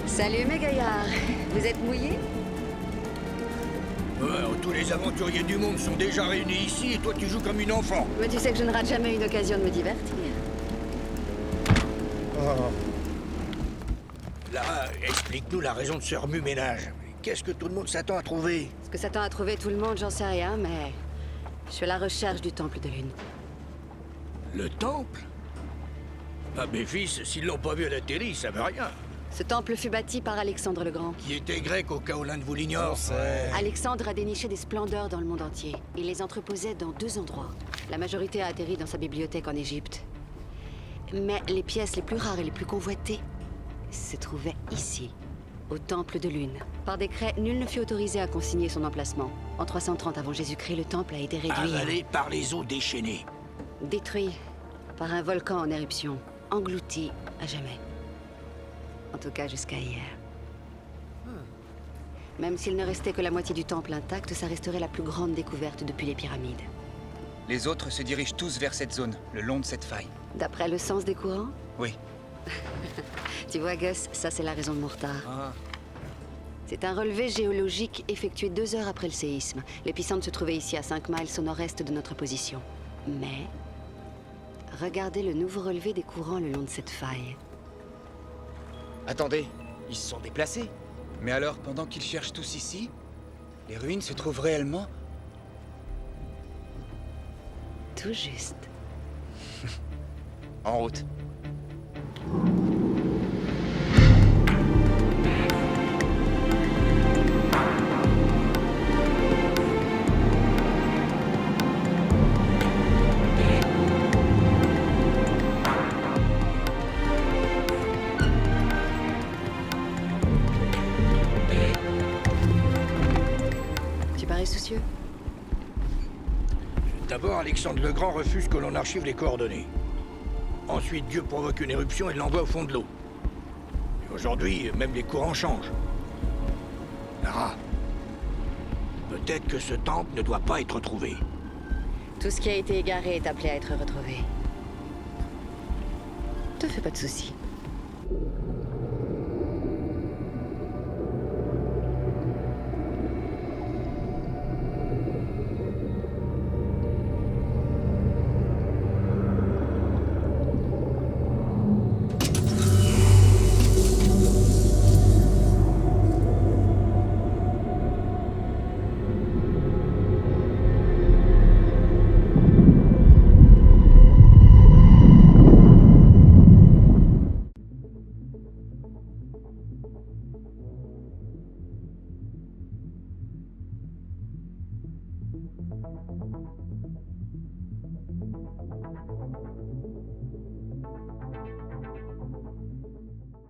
Salut mes gaillards, vous êtes mouillés? Tous les aventuriers du monde sont déjà réunis ici et toi tu joues comme une enfant. Mais tu sais que je ne rate jamais une occasion de me divertir. Là, explique-nous la raison de ce remue-ménage. Qu'est-ce que tout le monde s'attend à trouver? Ce que s'attend à trouver tout le monde, j'en sais rien, mais... je suis à la recherche du Temple de Lune. Le temple? Ah, mes fils, s'ils l'ont pas vu à la télé, ils savent rien. Ce temple fut bâti par Alexandre le Grand. Qui était grec au cas où l'un de vous l'ignore. Alexandre a déniché des splendeurs dans le monde entier. Il les entreposait dans 2 endroits. La majorité a atterri dans sa bibliothèque en Égypte. Mais les pièces les plus rares et les plus convoitées se trouvaient ici, au Temple de Lune. Par décret, nul ne fut autorisé à consigner son emplacement. En 330 avant Jésus-Christ, le temple a été réduit... Avalé par les eaux déchaînées. détruit par un volcan en éruption, englouti à jamais. En tout cas, jusqu'à hier. Même s'il ne restait que la moitié du temple intact, ça resterait la plus grande découverte depuis les pyramides. Les autres se dirigent tous vers cette zone, le long de cette faille. D'après le sens des courants? Oui. Tu vois, Gus, ça c'est la raison de mon retard. C'est un relevé géologique effectué 2 heures après le séisme. L'épicentre se trouvait ici à 5 miles au nord-est de notre position. Mais... regardez le nouveau relevé des courants le long de cette faille. Attendez, ils se sont déplacés? Mais alors, pendant qu'ils cherchent tous ici, les ruines se trouvent réellement... Tout juste. En route. Tu parais soucieux? D'abord, Alexandre le Grand refuse que l'on archive les coordonnées. Ensuite, Dieu provoque une éruption et l'envoie au fond de l'eau. Et aujourd'hui, même les courants changent. Lara, peut-être que ce temple ne doit pas être trouvé. Tout ce qui a été égaré est appelé à être retrouvé. Te fais pas de soucis.